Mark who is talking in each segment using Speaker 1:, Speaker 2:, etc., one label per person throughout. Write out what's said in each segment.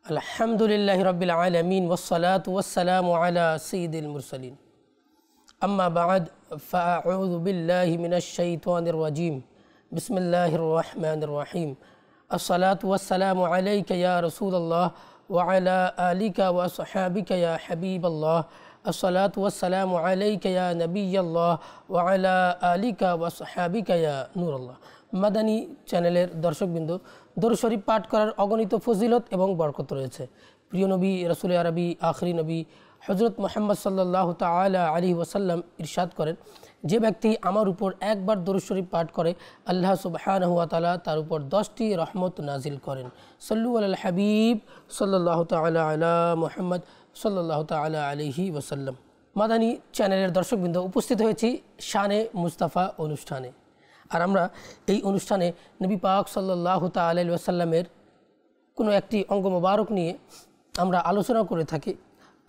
Speaker 1: अल्हम्दुलिल्लाहि रब्बिल आलमीन वस्सलातु वस्सलामु अला सय्यिदिल मुरसलीन अम्मा बअद फ़अऊज़ु बिल्लाहि मिनश शैतानिर रजीम बिस्मिल्लाहिर रहमानिर रहीम अस्सलातु वस्सलामु अलैका या रसूलल्लाह व अला आलिका व अस्हाबिका या हबीबल्लाह अस्सलातु वस्सलामु अलैका या नबिय्यल्लाह व अला आलिका व अस्हाबिका या नूरल्लाह। মাদানী চ্যানেলের দর্শকবৃন্দ, দরুদ শরীফ পাঠ করার অগণিত ফজিলত এবং বরকত রয়েছে। প্রিয় নবী রাসূল আরবি আখরি নবী হযরত মুহাম্মদ সাল্লাল্লাহু তাআলা আলাইহি ওয়াসাল্লাম ইরশাদ করেন, যে ব্যক্তি আমার উপর একবার দরুদ শরীফ পাঠ করে আল্লাহ সুবহানাহু ওয়া তাআলা তার উপর 10টি রহমত নাজিল করেন। সাল্লু আলাল হাবিব সাল্লাল্লাহু তাআলা আলা মুহাম্মদ সাল্লাল্লাহু তাআলা আলাইহি ওয়াসাল্লাম। মাদানী চ্যানেলের দর্শকবৃন্দ, উপস্থিত হয়েছি শানে মুস্তাফা অনুষ্ঠানে। আর আমরা এই অনুষ্ঠানে নবী পাক সাল্লাল্লাহু তাআলা আলাইহি ওয়াসাল্লামের কোনো একটি অঙ্গ মোবারক নিয়ে আমরা আলোচনা করে থাকি।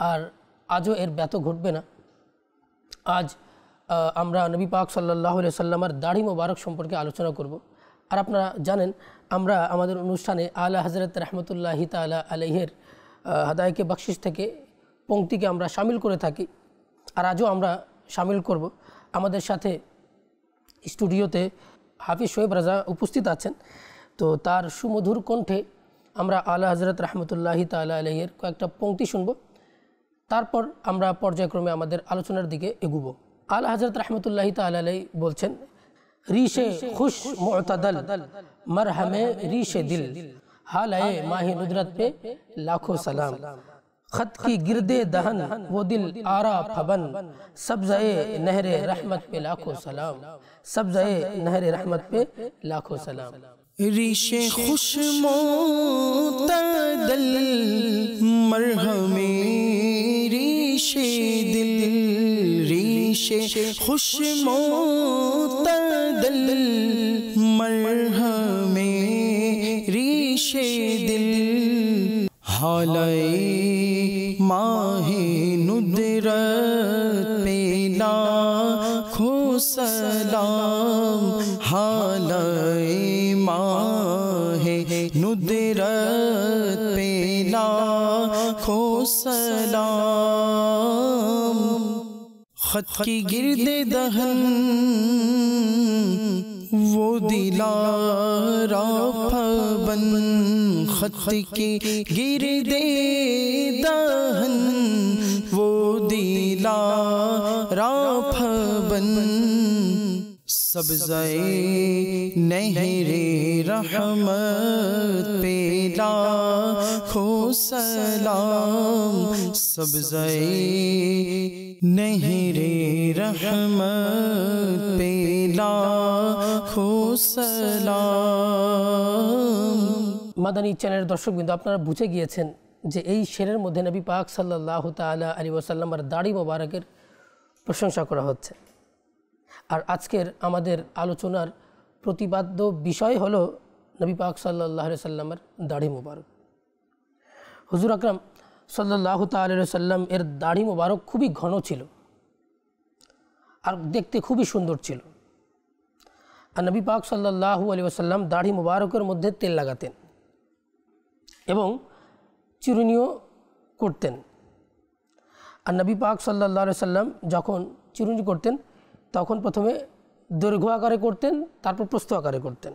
Speaker 1: আর আজও এর ব্যত ঘটবে না। আজ আমরা নবী পাক সাল্লাল্লাহু আলাইহি ওয়াসাল্লামের দাড়ি মোবারক সম্পর্কে আলোচনা করব। আর আপনারা জানেন, আমরা আমাদের অনুষ্ঠানে আলা হযরত রাহমাতুল্লাহি তাআলা আলাইহির হাদায়াকে বখশিশ থেকে পংক্তিকে আমরা শামিল করে থাকি। আর আজও আমরা শামিল করব। আমাদের সাথে স্টুডিওতে হাফিজ শোয়েব রাজা উপস্থিত আছেন। তো তার সুমধুর কণ্ঠে আমরা আলা হযরত রাহমাতুল্লাহি তাআলা আলাইহির কয়েকটা পংক্তি শুনব। তারপর আমরা পর্যায়ক্রমে আমাদের আলোচনার দিকে এগুব। আলা হযরত রাহমাতুল্লাহি তাআলা আলাইহি বলছেন, রিশে খুশ মুতাদাল মারহামে রিশে দিল হালায়ে মাহে নুদরত पे लाखों सलाम खत की गिरदे दहन वो दिल आरा फबन सब्ज़े नहरे रहमत पे लाखों सलाम सब्ज़े नहरे रहमत पे लाखों सलाम।
Speaker 2: रिशे खुश मुतदल मरहमे रिशे दिल रिशे खुश मुतदल मरहमे रिशे दिल हालाए माहे नुदरत पे लाखों सलाम हालाए माहे नुदरत पे लाखों सलाम खत की गिरदे दहन वो दिलारा फबन खत की गिरदे दहन वो दिलारा फबन सब्ज़े नहरे रहमत पे लाखों सलाम सब्ज़े नहरे रहमत पे लाखों सलाम।
Speaker 1: মাদানী চ্যানেলের দর্শকবৃন্দ, আপনারা বুঝে গিয়েছেন যে এই শেরের মধ্যে নবী পাক সাল্লাল্লাহু তাআলা আলাইহি ওয়াসাল্লামের দাড়ি মোবারকের প্রশংসা করা হচ্ছে। আর আজকের আমাদের আলোচনার প্রতিপাদ্য বিষয় হলো নবী পাক সাল্লাল্লাহু আলাইহি ওয়াসাল্লামের দাড়ি মোবারক। হুজুর আকরাম সাল্লাল্লাহু তাআলা আলাইহি ওয়াসাল্লাম এর দাড়ি মোবারক খুবই ঘন ছিল আর দেখতে খুবই সুন্দর ছিল। আর নবী পাক সাল্লাল্লাহু আলাইহি ওয়াসাল্লাম দাড়ি মোবারকের মধ্যে তেল লাগাতেন এবং চিরুনিও করতেন। আর নবী পাক সাল্লাল্লাহু আলাইহি ওয়াসাল্লাম যখন চিরুনি করতেন তখন প্রথমে দৈর্ঘ্য আকারে করতেন, তারপর প্রস্থ আকারে করতেন।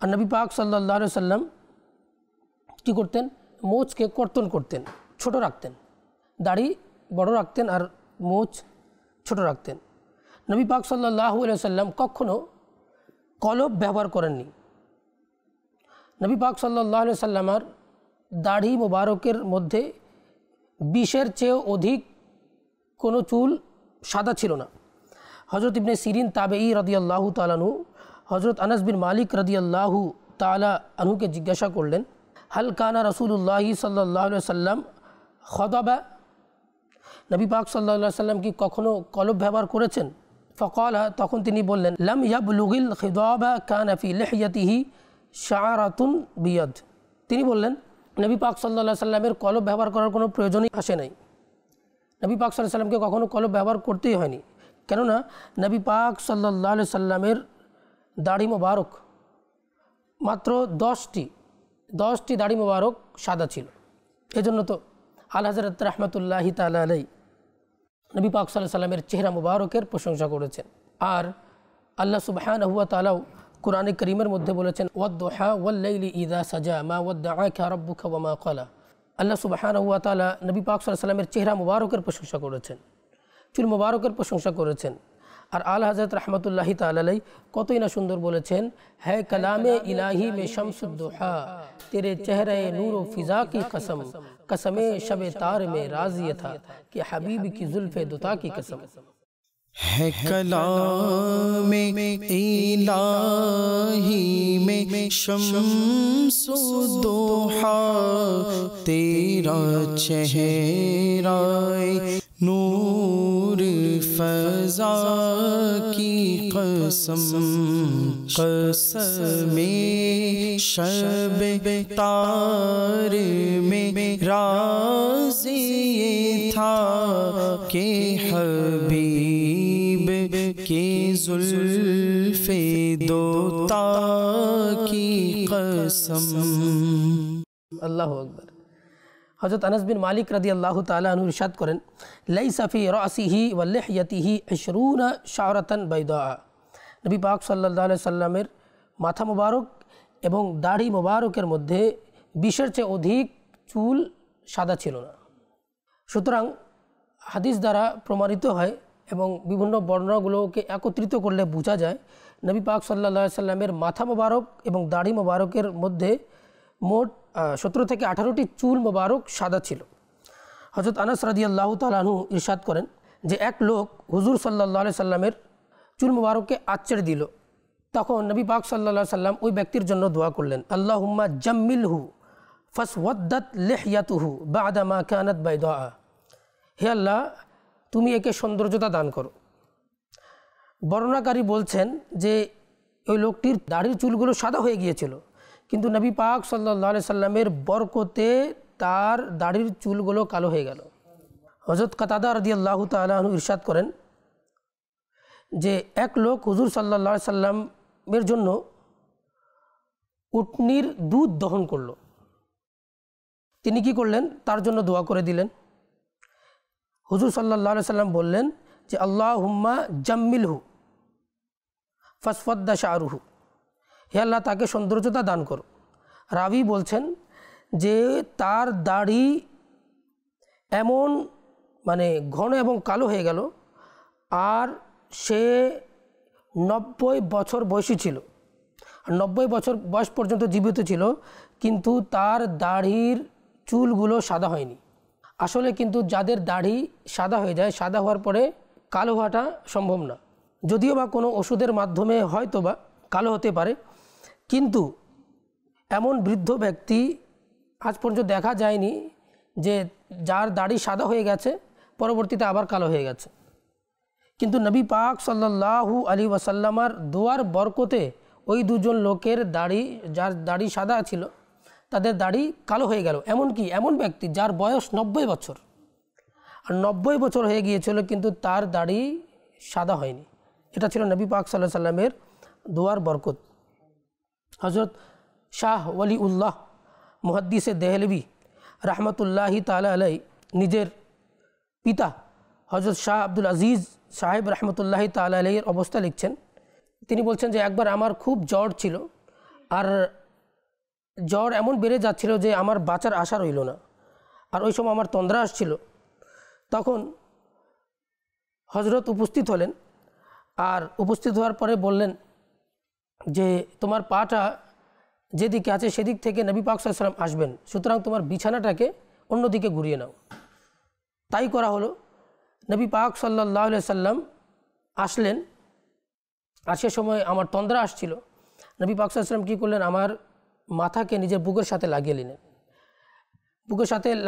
Speaker 1: আর নবী পাক সাল্লাল্লাহু আলাইহি ওয়াসাল্লাম কী করতেন? মোচকে কর্তন করতেন, ছোট রাখতেন। দাড়ি বড় রাখতেন আর মোচ ছোট রাখতেন। নবী পাক সাল্লাল্লাহু আলাইহি ওয়াসাল্লাম কখনো কলব ব্যবহার করেননি। নবী পাক সাল্লাল্লাহু আলাইহি ওয়াসাল্লামের দাড়ি মোবারকের মধ্যে 20-এর চেয়েও অধিক কোনো চুল সাদা ছিল না। হযরত ইবনে সিরিন তাবেঈ রাদিয়াল্লাহু তাআলা আনহু হযরত আনাস বিন মালিক রাদিয়াল্লাহু তাআলা আনহুকে জিজ্ঞাসা করলেন, হাল কানা রাসূলুল্লাহি সাল্লাল্লাহু আলাইহি ওয়াসাল্লাম খদাবা, নবী পাক সাল্লাল্লাহু আলাইহি ওয়াসাল্লাম কি কখনো কলব ব্যবহার করেছেন? ফাকালা, তখন তিনি বললেন, লাম ইয়াবলুগিল খিদাবা কানা ফি লিহইয়াতিহি শাআরাতুন বিয়াদ। তিনি বললেন, নবী পাক সাল্লাল্লাহু আলাইহি ওয়াসাল্লামের কলব ব্যবহার করার কোনো প্রয়োজনই আসে নাই। নবী পাক সাল্লাল্লাহু আলাইহি ওয়াসাল্লামকে কখনো কলব ব্যবহার করতেই হয়নি, কেননা নবী পাক সাল্লাল্লাহু আলাইহি ওয়াসাল্লামের দাড়ি মোবারক মাত্র 10টি 10টি দাড়ি মোবারক সাদা ছিল। এজন্য তো আল হযরত রাহমাতুল্লাহি তাআলা আলাইহি নবী পাক সাল্লাল্লাহু আলাইহি সাল্লামের চেহারা মোবারকের প্রশংসা করেছেন। আর আল্লাহ সুবহানাহু ওয়া তাআলা কুরআনে কারীমের মধ্যে বলেছেন ওয়াদ-দুহা ওয়াল-লাইলি ইযা সাজা মা ওয়াদ্দাআকা রাব্বুকা ওয়া মা ক্বালা। আল্লাহ সুবহানাহু ওয়া তাআলা নবী পাক সাল্লাল্লাহু আলাইহি সাল্লামের চেহারা মোবারকের প্রশংসা করেছেন, চুল মোবারকের প্রশংসা করেছেন। আর আল হযরত রাহমাতুল্লাহি তাআলা আলাইহি কতই না সুন্দর বলেছেন, হে কালামে ইলাহি মে শামসুদ-দুহা তেরে চেহরে নূর ও ফিজা কি কসম, कसमे शब तार में राज़िय था कि हबीब की जुल्फ़े दुता की कसम।
Speaker 2: है कलामे इलाही में शम्सुद्दुहा तेरा चेहरा नूर फज़ा की कसम, कसमे शब तार में राज़िए था के हबीब के जुल्फ़े दोता की कसम।
Speaker 1: अल्लाहु अकबर। हज़रत अनस बिन मालिक रदियल्लाहु ताला अन्हु इरशाद करें, लैसा फी रासिही व लिहयतिही 20 शारतन बैदा। नबी पाक सल्लल्लाहु अलैहि वसल्लमेर माथा मुबारक এবং দাড়ি মোবারকের মধ্যে 20-এর চেয়ে অধিক চুল সাদা ছিল না। সুতরাং হাদিস দ্বারা প্রমাণিত হয় এবং বিভিন্ন বর্ণনাগুলোকে একত্রিত করলে বোঝা যায় নবী পাক সাল্লাল্লাহু আলাইহি সাল্লামের মাথা মোবারক এবং দাড়ি মোবারকের মধ্যে মোট 17 থেকে 18টি চুল মোবারক সাদা ছিল। হযরত আনাস রাদিয়াল্লাহু তাআলা আনহু ইরশাদ করেন যে এক লোক হুজুর সাল্লাল্লাহু আলাইহি সাল্লামের চুল মোবারককে আঁচড়ে দিল। তখন নবী পাক সাল্লাল্লাহু আলাইহি সাল্লাম ওই ব্যক্তির জন্য দোয়া করলেন, আল্লাহুম্মা জাম্মিলহু ফাসওয়াদ্দাত লিহয়াতুহু বা'দা মা কানাত বাইদা। হে আল্লাহ, তুমি একে সৌন্দর্যতা দান করো। বর্ণনাকারী বলছেন যে ওই লোকটির দাড়ির চুলগুলো সাদা হয়ে গিয়েছিল, কিন্তু নবী পাক সাল্লাল্লাহু আলাইহি সাল্লামের বরকতে তার দাড়ির চুলগুলো কালো হয়ে গেল। হযরত কাতাদা রাদিয়াল্লাহু তাআলা আনহু ইরশাদ করেন যে এক লোক হুজুর সাল্লাল্লাহু আলাইহি সাল্লামের জন্য উটনির দুধ দহন করলো। তিনি কি করলেন? তার জন্য দোয়া করে দিলেন। হুজুর সাল্লাল্লাহু আলাইহি সাল্লাম বললেন যে আল্লাহুম্মা জাম্মিলহু ফাসফাদ্দা শা'রুহু। হে আল্লাহ, তাকে সৌন্দর্যতা দান করো। রাবি বলছেন যে তার দাড়ি এমন ঘন এবং কালো হয়ে গেল, আর সে 90 বছর বয়সী ছিল। 90 বছর বয়স পর্যন্ত জীবিত ছিল, কিন্তু তার দাড়ির চুলগুলো সাদা হয়নি। আসলে কিন্তু যাদের দাড়ি সাদা হয়ে যায়, সাদা হওয়ার পরে কালো হওয়াটা সম্ভব না। যদিও বা কোনো ওষুধের মাধ্যমে হয়তো বা কালো হতে পারে, কিন্তু এমন বৃদ্ধ ব্যক্তি আজ পর্যন্ত দেখা যায়নি যে যার দাড়ি সাদা হয়ে গেছে পরবর্তীতে আবার কালো হয়ে গেছে। কিন্তু নবী পাক সাল্লাল্লাহু আলাইহি ওয়াসাল্লামার দোয়ার বরকতে ওই দুজন লোকের দাড়ি, যার দাড়ি সাদা ছিল, তাদের দাড়ি কালো হয়ে গেল। এমনকি এমন ব্যক্তি যার বয়স 90 বছর, আর 90 বছর হয়ে গিয়েছিল কিন্তু তার দাড়ি সাদা হয়নি। এটা ছিল নবী পাক সাল্লাল্লাহু আলাইহি সাল্লামের দোয়ার বরকত। হযরত শাহ ওয়ালিউল্লাহ মুহাদ্দিসে দেহলভী রাহমাতুল্লাহি তাআলা আলাইহি নিজের পিতা হযরত শাহ আব্দুল আজিজ সাহেব রহমতুল্লাহি তাআলা আলাইহির অবস্থা লিখছেন। তিনি বলছেন যে একবার আমার খুব জ্বর ছিল, আর জ্বর এমন বেড়ে যাচ্ছিল যে আমার বাঁচার আশা রইল না। আর ওই সময় আমার তন্দ্রা আসছিল। তখন হযরত উপস্থিত হলেন, আর উপস্থিত হওয়ার পরে বললেন যে তোমার পাটা যেদিকে আছে সেদিক থেকে নবী পাক সাল্লাল্লাহু আলাইহি ওয়াসাল্লাম আসবেন, সুতরাং তোমার বিছানাটাকে অন্যদিকে ঘুরিয়ে নাও। তাই করা হলো। নবী পাক সাল্লাল্লাহু আলাইহি ওয়াসাল্লাম আসলেন, আর সে সময় আমার তন্দ্রা আসছিল। নবী পাক সাল্লাল্লাহু আলাইহি ওয়াসাল্লাম কী করলেন? আমার মাথাকে নিজের বুকের সাথে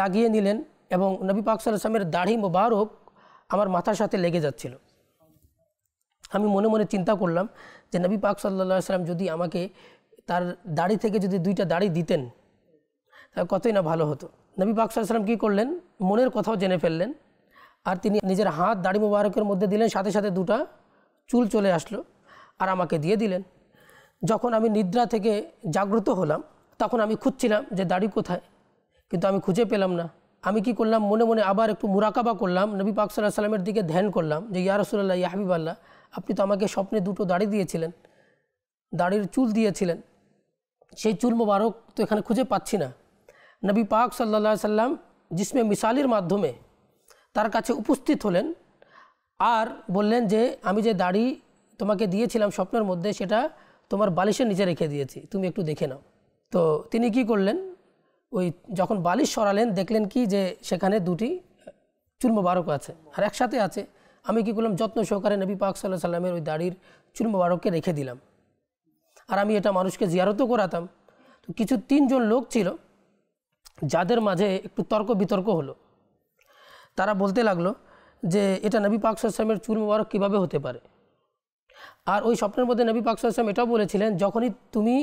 Speaker 1: লাগিয়ে নিলেন, এবং নবী পাক সাল্লাল্লাহু আলাইহি ওয়াসাল্লামের দাড়ি মোবারক আমার মাথার সাথে লেগে যাচ্ছিল। আমি মনে মনে চিন্তা করলাম যে নবী পাক সাল্লাল্লাহু আলাইহি ওয়াসাল্লাম যদি আমাকে তার দাড়ি থেকে যদি 2টা দাড়ি দিতেন তাহলে কতই না ভালো হতো। নবী পাক সাল্লাল্লাহু আলাইহি ওয়াসাল্লাম কী করলেন? মনের কথাও জেনে ফেললেন, আর তিনি নিজের হাত দাড়ি মোবারকের মধ্যে দিলেন, সাথে সাথে 2টা চুল চলে আসলো আর আমাকে দিয়ে দিলেন। যখন আমি নিদ্রা থেকে জাগ্রত হলাম তখন আমি খুঁজছিলাম যে দাড়ি কোথায়, কিন্তু আমি খুঁজে পেলাম না। আমি কি করলাম, মনে মনে আবার একটু মুরাকাবা করলাম, নবী পাক সাল্লাল্লাহু আলাইহি ওয়াসাল্লামের দিকে ধ্যান করলাম যে ইয়া রাসূলুল্লাহ, ইয়া হাবিবাল্লাহ, আপনি তো আমাকে স্বপ্নে দুটো দাড়ি দিয়েছিলেন, দাড়ির চুল দিয়েছিলেন, সেই চুল মোবারক তো এখানে খুঁজে পাচ্ছি না। নবী পাক সাল্লাল্লাহু আলাইহি সাল্লাম জিসমে মিসালির মাধ্যমে তার কাছে উপস্থিত হলেন আর বললেন যে আমি যে দাড়ি তোমাকে দিয়েছিলাম স্বপ্নের মধ্যে, সেটা তোমার বালিশের নিচে রেখে দিয়েছি, তুমি একটু দেখে নাও। তো তিনি কি করলেন, ওই যখন বালিশ সরালেন দেখলেন কি যে সেখানে দুটি চুল মোবারক আছে আর একসাথে আছে। আমি কি করলাম, যত্ন সহকারে নবী পাক সাল্লাল্লাহু আলাইহি সাল্লামের ওই দাড়ির চুল মোবারককে রেখে দিলাম। আর আমি এটা মানুষকে জিয়ারতও করাতাম। তো কিছু 3 জন লোক ছিল যাদের মাঝে একটু তর্ক বিতর্ক হলো। তারা বলতে লাগলো যে এটা নবী পাক সাল্লাল্লাহু আলাইহি ওয়াসাল্লামের চুল মোবারক কীভাবে হতে পারে। আর ওই স্বপ্নের মধ্যে নবী পাক সাল্লাল্লাহু আলাইহি ওয়াসাল্লাম এটাও বলেছিলেন, যখনই তুমি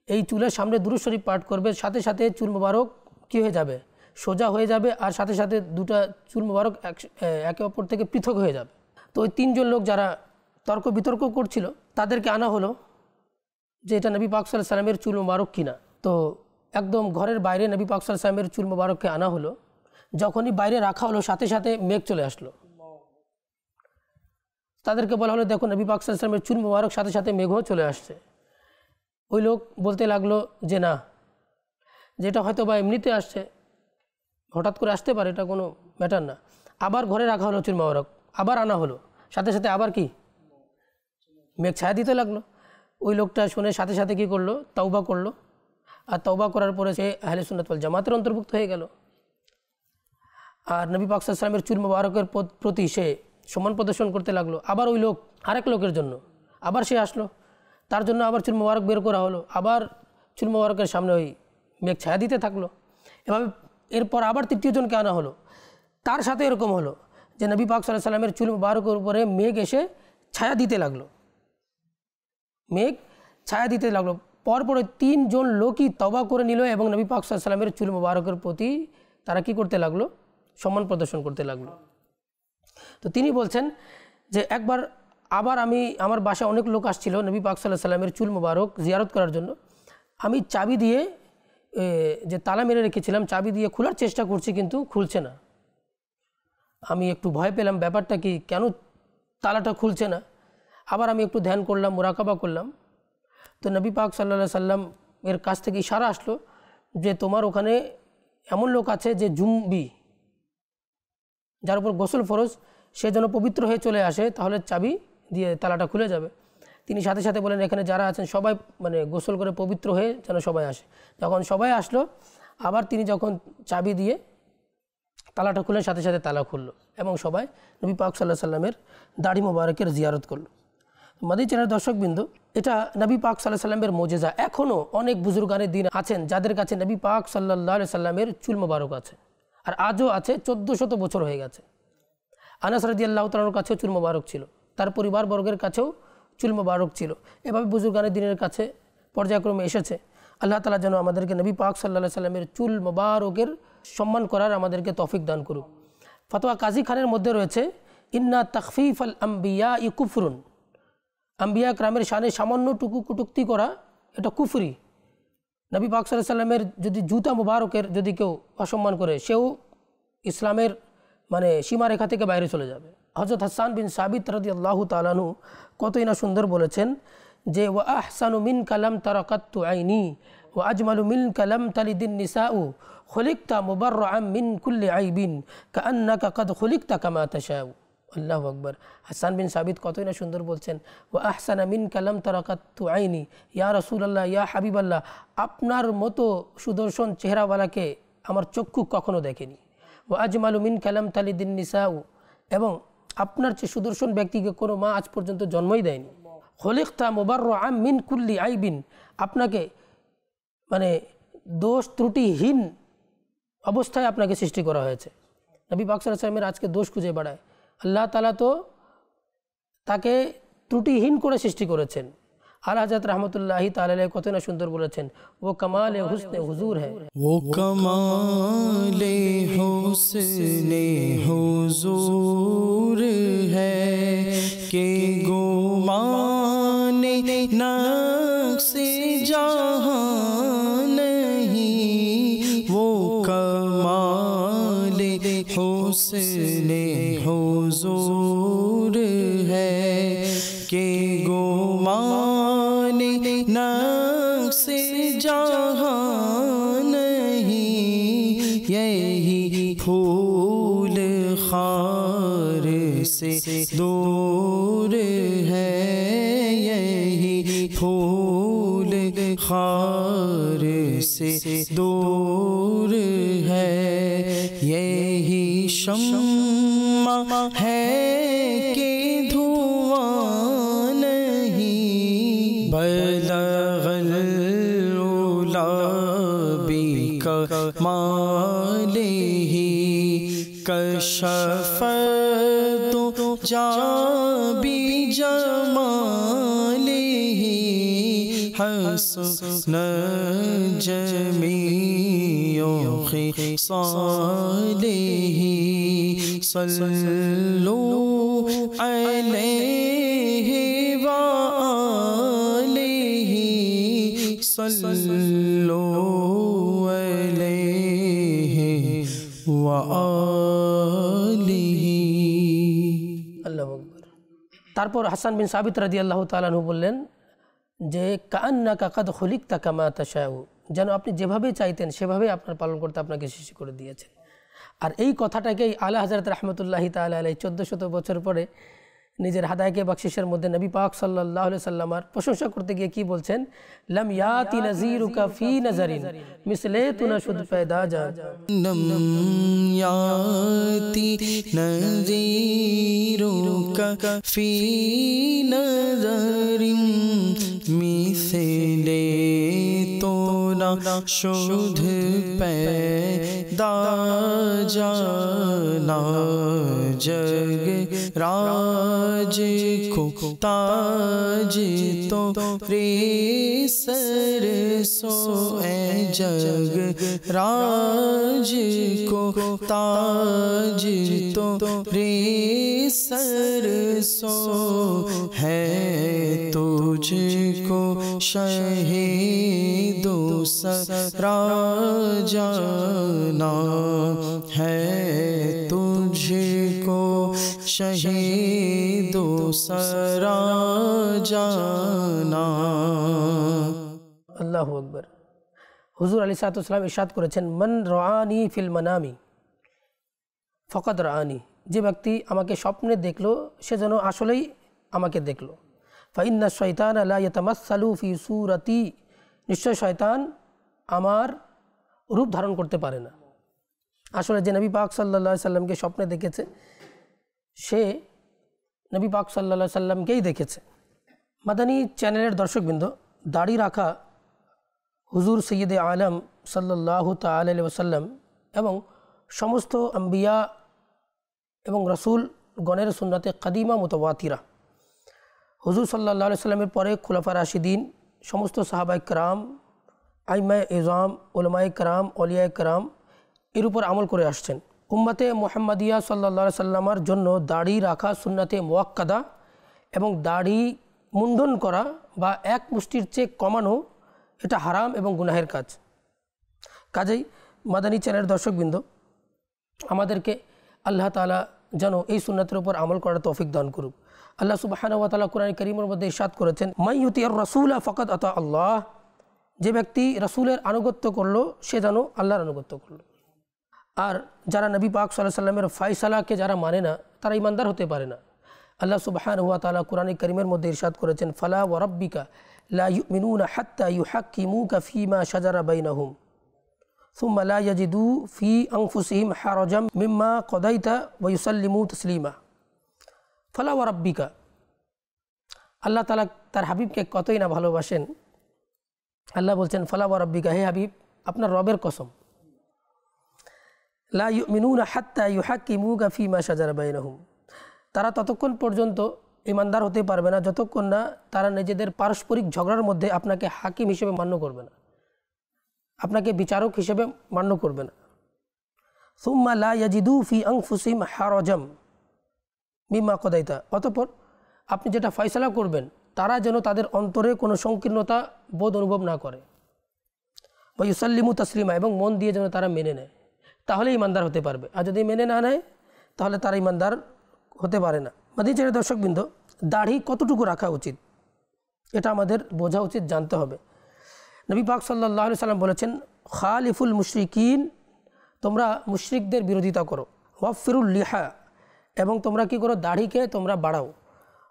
Speaker 1: এই চুলের সামনে দুরূদ শরীফ পাঠ করবে, সাথে সাথে চুল মোবারক কী হয়ে যাবে, সোজা হয়ে যাবে, আর সাথে সাথে দুটা চুল মোবারক একে অপর থেকে পৃথক হয়ে যাবে। তো ওই 3 জন লোক যারা তর্ক বিতর্ক করছিল তাদেরকে আনা হলো যে এটা নবী পাক সাল্লাল্লাহু আলাইহি ওয়াসাল্লামের চুল মোবারক কিনা। তো একদম ঘরের বাইরে নবী পাক সাল্লাল্লাহু আলাইহি ওয়াসাল্লামের চুল মোবারককে আনা হলো। যখনই বাইরে রাখা হলো সাথে সাথে মেঘ চলে আসলো। তাদেরকে বলা হলো দেখো নবী পাক সাল্লাল্লাহু আলাইহি ওয়াসাল্লামের চুল মোবারক সাথে সাথে মেঘও চলে আসছে। ওই লোক বলতে লাগলো যে না, যেটা হয়তো বা এমনিতে আসছে, হঠাৎ করে আসতে পারে, এটা কোনো ম্যাটার না। আবার ঘরে রাখা হলো চুল মোবারক, আবার আনা হলো, সাথে সাথে আবার কি মেঘ ছায়া দিতে লাগলো। ওই লোকটা শুনে সাথে সাথে কী করলো, তওবা করলো। আর তওবা করার পরে সে আহলে সুন্নাত ওয়াল জামাতের অন্তর্ভুক্ত হয়ে গেল। আর নবী পাক সাল্লাল্লাহু আলাইহি ওয়াসাল্লামের চুল মোবারকের প্রতি সে সম্মান প্রদর্শন করতে লাগলো। আবার ওই লোক আরেক লোকের জন্য আবার সে আসলো, তার জন্য আবার চুল মোবারক বের করা হলো, আবার চুল মোবারকের সামনে ওই মেঘ ছায়া দিতে থাকলো। এভাবে এরপর আবার 3য় জনকে আনা হলো, তার সাথে এরকম হলো যে নবী পাক সাল্লাল্লাহু আলাইহি ওয়াসাল্লামের চুল মোবারকের উপরে মেঘ এসে ছায়া দিতে লাগলো, মেঘ ছায়া দিতে লাগলো। পরপর 3 জন লোকই তওবা করে নিল এবং নবী পাক সাল্লাল্লাহু আলাইহি ওয়াসাল্লামের চুল মোবারকের প্রতি তারা কি করতে লাগলো, সম্মান প্রদর্শন করতে লাগলো। তো তিনি বলছেন যে একবার আবার আমার বাসায় অনেক লোক আসছিল নবী পাক সাল্লাল্লাহু আলাইহি ওয়াসাল্লামের চুল মোবারক জিয়ারত করার জন্য। আমি চাবি দিয়ে যে তালা মেরে রেখেছিলাম, চাবি দিয়ে খোলার চেষ্টা করছি কিন্তু খুলছে না। আমি একটু ভয় পেলাম, ব্যাপারটা কি, কেন তালাটা খুলছে না। আবার আমি একটু ধ্যান করলাম, মুরাকাবা করলাম। তো নবী পাক সাল্লাল্লাহু আলাইহি ওয়াসাল্লাম এর কাছ থেকে ইশারা আসলো যে তোমার ওখানে এমন লোক আছে যে জুম্বি, যার উপর গোসল ফরজ, সে যেন পবিত্র হয়ে চলে আসে, তাহলে চাবি দিয়ে তালাটা খুলে যাবে। তিনি সাথে সাথে বলেন এখানে যারা আছেন সবাই গোসল করে পবিত্র হয়ে যেন সবাই আসে। যখন সবাই আসলো, আবার তিনি যখন চাবি দিয়ে তালাটা খুলে সাথে সাথে তালা খুললো এবং সবাই নবী পাক সাল্লাল্লাহু আলাইহি ওয়াসাল্লামের দাড়ি মোবারকের জিয়ারত করলো। মাদি চ্যানেল দর্শকবৃন্দ, এটা নবী পাক সাল্লাল্লাহু আলাইহি ওয়াসাল্লামের মুজিজা। এখনও অনেক বুজুর্গানে দিন আছেন যাদের কাছে নবী পাক সাল্লাল্লাহু আলাইহি ওয়াসাল্লামের চুল মোবারক আছে, আর আজও আছে। 1400 বছর হয়ে গেছে। আনাস রাদিয়াল্লাহু তাআলার কাছেও চুল মোবারক ছিল, তার পরিবারবর্গের কাছেও চুল মোবারক ছিল। এভাবে বুজুর্গানে দিনের কাছে পর্যায়ক্রমে এসেছে। আল্লাহ তাআলা যেন আমাদেরকে নবী পাক সাল্লাল্লাহু আলাইহি ওয়াসাল্লামের চুল মোবারকের সম্মান করার আমাদেরকে তৌফিক দান করুক। ফতোয়া কাজী খানের মধ্যে রয়েছে ইন্না তাখফিফাল আম্বিয়া কুফরুন, আম্বিয়া کرامের শানে সামান্যটুকু কটূক্তি করা এটা কুফরি। নবী পাক সাল্লাল্লাহু আলাইহি ওয়াসাল্লামের যদি জুতা মোবারকের যদি কেউ অসম্মান করে, সেও ইসলামের সীমারেখা থেকে বাইরে চলে যাবে। হযরত হাসান বিন সাবিত রাদিয়াল্লাহু তাআলা আনহু কতই না সুন্দর বলেছেন যে ওয়া আহসানু মিন কালাম তারাকাতু আইনি ওয়া আজমালু মিন কালাম তালিদিন নিসাউ খুলিকতা মুবাররাআম মিন কুল্লি আইবিন কাআন্নাকা কাদ খুলিকতা কামা তাশাউ। আল্লাহু আকবার। হাসান বিন সাবিত কতই না সুন্দর বলছেন ওয়া আহসানা মিন কালাম তারাকাতু আইনি, ইয়া রাসূলুল্লাহ, ইয়া হাবিবাল্লাহ, আপনার মতো সুদর্শন চেহারাওয়ালাকে আমার চক্ষু কখনো দেখেনি। ওয়া আজমালু মিন কালাম তালিদিন নিসাউ, এবং আপনার চেয়ে সুদর্শন ব্যক্তিকে কোনো মা আজ পর্যন্ত জন্মই দেয়নি। খলিকতা মুবাররাআম মিন কুল্লি আইবিন, আপনাকে দোষ ত্রুটিহীন অবস্থায় আপনাকে সৃষ্টি করা হয়েছে। নবী পাক সাল্লাল্লাহু আলাইহি ওয়াসাল্লামের আজকে দোষ খুঁজে বেড়ায়, আল্লাহ তাআলা তো তাকে ত্রুটিহীন করে সৃষ্টি করেছেন। আলা হযরত রাহমাতুল্লাহি তাআলা আলাইহি কত না সুন্দর বলেছেন ও কামালে হুসনে হুজুর है,
Speaker 2: वो कमाले हुस्ने हुजूर है कि गुमाने नक्शे जहां हुस्ने हुजूर है के गुमाने नक्शे जहां नहीं, यही फूल खार से दूर है, यही फूल खार से दूर है, यही शम्मा है कि धुआं नहीं। बलगल उला बिकमालिही कशफतु जाबी जमालिही हसन जमीओ खिसालिही सल्लु अलैहि व आलिहि सल्लु अलैहि व आलिहि।
Speaker 1: আল্লাহু আকবার। তারপর হাসান বিন সাবিত রাদিয়াল্লাহু তাআলা আনহু বললেন যে কাআন্নাকা কাদ খুলিকতা কামা তাশাউ, যেন আপনি যেভাবে চাইতেন সেভাবে আপনার পালন করতে আপনাকে সৃষ্টি করে দিয়েছেন। আর এই কথাটাকেই আলা হযরত রাহমাতুল্লাহি তাআলা আলাইহি 1400 বছর পরে নিজের হাদায়াকে বখশিশের মধ্যে নবী পাক সাল্লাল্লাহু আলাইহি সাল্লামার প্রশংসা করতে গিয়ে কি বলছেন, লাম ইয়াতি নাযীরুকা ফি নাজারিন মিসলে তুনাশুদ পয়দা যা,
Speaker 2: लम याति नज़ीरुका फी नज़रिन मिसले तो ना शुद्ध पैदा जाना, जग राज को ताज तो रे सर सो ए जग राज को ताज तो रे सर सो है, तुझको शहीदो सरा जाना है, तुझको शहीदो सरा जाना।
Speaker 1: আল্লাহু আকবার। হুজুর আলাইহিস সালাম ইরশাদ করেছেন, মান রাআনি ফিল মানামি ফাকাদ রাআনি, যে ব্যক্তি আমাকে স্বপ্নে দেখলো সে যেন আসলেই আমাকে দেখলো। ফাইন্না শাইতানা লা ইয়াতামাসসালু ফি সূরাতি, নিশ্চয় শয়তান আমার রূপ ধারণ করতে পারে না। আসলে যে নবী পাক সাল্লাল্লাহু আলাইহি সাল্লামকে স্বপ্নে দেখেছে সে নবী পাক সাল্লাল্লাহু আলাইহি সাল্লামকেই দেখেছে। মাদানী চ্যানেলের দর্শকবৃন্দ, দাড়ি রাখা হুজুর সৈয়দে আলম সাল্লাল্লাহু তাআলা আলাইহি ওয়াসাল্লাম এবং সমস্ত আম্বিয়া এবং রসুল গণের সুন্নাতে কাদিমা মুতাওয়াতিরা। হুজুর সাল্লাল্লাহু আলাইহি সাল্লামের পরে খুলাফা রাশিদিন, সমস্ত সাহাবায়ে কেরাম, আইমায়ে এজাম, উলামায়ে কেরাম, অলিয়ায়ে কেরাম এর উপর আমল করে আসছেন। উম্মতে মুহাম্মাদিয়া সাল্লাল্লাহু আলাইহি সাল্লামের জন্য দাড়ি রাখা সুন্নাতে মুআক্কাদা এবং দাড়ি মুন্ডন করা বা এক মুষ্টির চেয়ে কমানো এটা হারাম এবং গুনাহের কাজ। কাজেই মাদানী চ্যানেলের দর্শকবৃন্দ, আমাদেরকে আল্লাহ তাআলা যেন এই সুন্নাতের উপর আমল করার তৌফিক দান করুক। আল্লাহ সুবহানাহু ওয়া তাআলা কোরআন কারীমের মধ্যে ইরশাদ করেছেন, মান ইউতির রাসূলা ফাকাদ আতা আল্লাহ, যে ব্যক্তি রাসূলের আনুগত্য করলো সে যেন আল্লাহর আনুগত্য করলো। আর যারা নবী পাক সাল্লাল্লাহু আলাইহি সাল্লামের ফয়সালাকে যারা মানে না তারা ঈমানদার হতে পারে না। আল্লাহ সুবহানাহু ওয়া তাআলা কোরআন কারীমের মধ্যে ইরশাদ করেছেন, ফালা ওয়া রাব্বিকা লা ইউমিনুনা হাত্তা ইউহাক্কিমুকা ফীমা শাজারা বাইনাহুম সুম্মা লা ইয়াজিদু ফি আনফুসিহিম হারাজাম মিম্মা কদাইতা ওয়া ইউসাল্লিমু তাসলিমা। ফালা ওয়া রাব্বিকা, আল্লাহ তাআলা তার হাবিবকে কতই না ভালোবাসেন। আল্লাহ বলছেন, ফালা ওয়া রাব্বিকা, হে হাবিব আপনার রবের কসম, লা ইউমিনুনা হাত্তা ইউহাক্কিমুকা ফীমা শাজারা বাইনাহুম, তারা ততক্ষণ পর্যন্ত ঈমানদার হতে পারবে না যতক্ষণ না তারা নিজেদের পারস্পরিক ঝগড়ার মধ্যে আপনাকে হাকিম হিসেবে মান্য করবে না, আপনাকে বিচারক হিসেবে মান্য করবে না। সুম্মা লা ইয়াজিদু ফি আনফুসিহিম হারাজাম মিম্মা কদাইতা, অতঃপর আপনি যেটা ফয়সালা করবেন তারা যেন তাদের অন্তরে কোনো সংকীর্ণতা বোধ অনুভব না করে। ওয়া ইউসাল্লিমু তাসলিমা, এবং মন দিয়ে যেন তারা মেনে নেয়। তাহলে ইমানদার হতে পারবে, আর যদি মেনে না নেয় তাহলে তারা ইমানদার হতে পারে না। মাদিনী চ্যানেলের দর্শকবৃন্দ, দাড়ি কতটুকু রাখা উচিত এটা আমাদের বোঝা উচিত, জানতে হবে। নবী পাক সাল্লাল্লাহু আলাইহি সাল্লাম বলেছেন, খালিফুল মুশরিকিন, তোমরা মুশরিকদের বিরোধিতা করো। ওয়াফিরুল লিহা, এবং তোমরা কি করো, দাড়িকে তোমরা বাড়াও।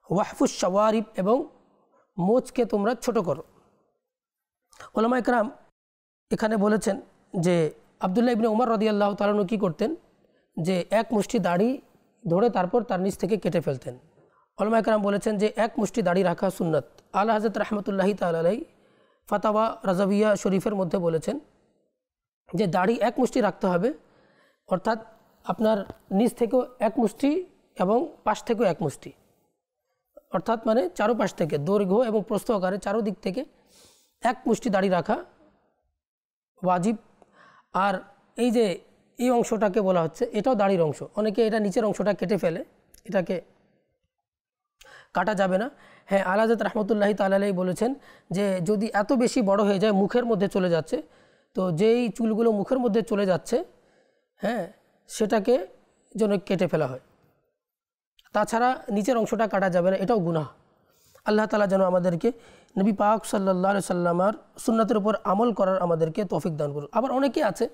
Speaker 1: ওয়াহফুস শাওয়ারিব, এবং মোচকে তোমরা ছোট করো। উলামা ইকরাম এখানে বলেছেন যে আব্দুল্লাহ ইবনে উমর রাদিয়াল্লাহু তাআলা আনহু কী করতেন, যে এক মুষ্টি দাড়ি ধরে তারপর তার নিচ থেকে কেটে ফেলতেন। উলামা ইকরাম বলেছেন যে এক মুষ্টি দাড়ি রাখা সুন্নাত। আলা হযরত রাহমাতুল্লাহি তাআলা আলাইহি ফাতাওয়া রাজাবিয়া শরীফের মধ্যে বলেছেন যে দাড়ি এক মুষ্টি রাখতে হবে, অর্থাৎ আপনার নিচ থেকেও এক মুষ্টি এবং পাশ থেকেও এক মুষ্টি, অর্থাৎ মানে চারোপাশ থেকে দৈর্ঘ্য এবং প্রস্থ আকারে চারোদিক থেকে এক মুষ্টি দাড়ি রাখা ওয়াজিব। আর এই যে এই অংশটাকে বলা হচ্ছে, এটাও দাড়ির অংশ। অনেকে এটা নিচের অংশটা কেটে ফেলে, এটাকে কাটা যাবে না। হ্যাঁ, আলা হযরত রাহমাতুল্লাহি তাআলা আলাইহি বলেছেন যে যদি এত বেশি বড় হয়ে যায়, মুখের মধ্যে চলে যাচ্ছে, তো যেই চুলগুলো মুখের মধ্যে চলে যাচ্ছে, হ্যাঁ, সেটাকে যেন কেটে ফেলা হয়। তাছাড়া নিচের অংশটা কাটা যাবে না, এটাও গুনাহ। আল্লাহ তাআলা যেন আমাদেরকে নবী পাক সাল্লাল্লাহু আলাইহি সাল্লামের সুন্নাতের উপর আমল করার আমাদেরকে তৌফিক দান করুন। আবার অনেকে আছে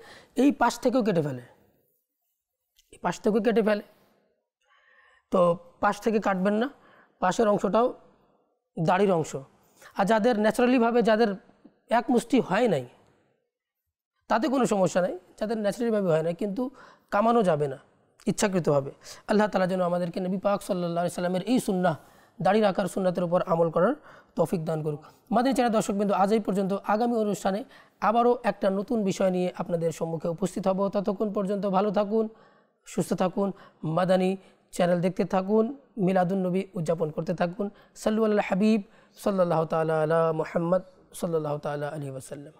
Speaker 1: এই পাশ থেকেও কেটে ফেলে, এই পাশ থেকেও কেটে ফেলে, তো পাশ থেকে কাটবেন না, পাশের অংশটাও দাড়ির অংশ। আর যাদের ন্যাচারালিভাবে যাদের এক মুষ্টি হয় নাই তাতে কোনো সমস্যা নাই, যাদের ন্যাচারালিভাবে হয় না কিন্তু কামানো যাবে না ইচ্ছাকৃতভাবে। আল্লাহ তাআলা যেন আমাদেরকে নবী পাক সাল্লাল্লাহু আলাইহি সাল্লামের এই সুন্নাহ, দাড়ি রাখার সুন্নাতের উপর আমল করার তৌফিক দান করুক। মাদিনী চ্যানেল দর্শকবৃন্দ, আজ এই পর্যন্ত। আগামী অনুষ্ঠানে আবারও একটা নতুন বিষয় নিয়ে আপনাদের সম্মুখে উপস্থিত হব। ততক্ষণ পর্যন্ত ভালো থাকুন, সুস্থ থাকুন, মাদানী চ্যানেল দেখতে থাকুন, মিলাদুন নবী উদযাপন করতে থাকুন। সাল্লু আলা হাবিব সাল্লাল্লাহু তাআলা আলা মুহাম্মদ সাল্লাল্লাহু তাআলা আলাইহি ওয়াসাল্লাম।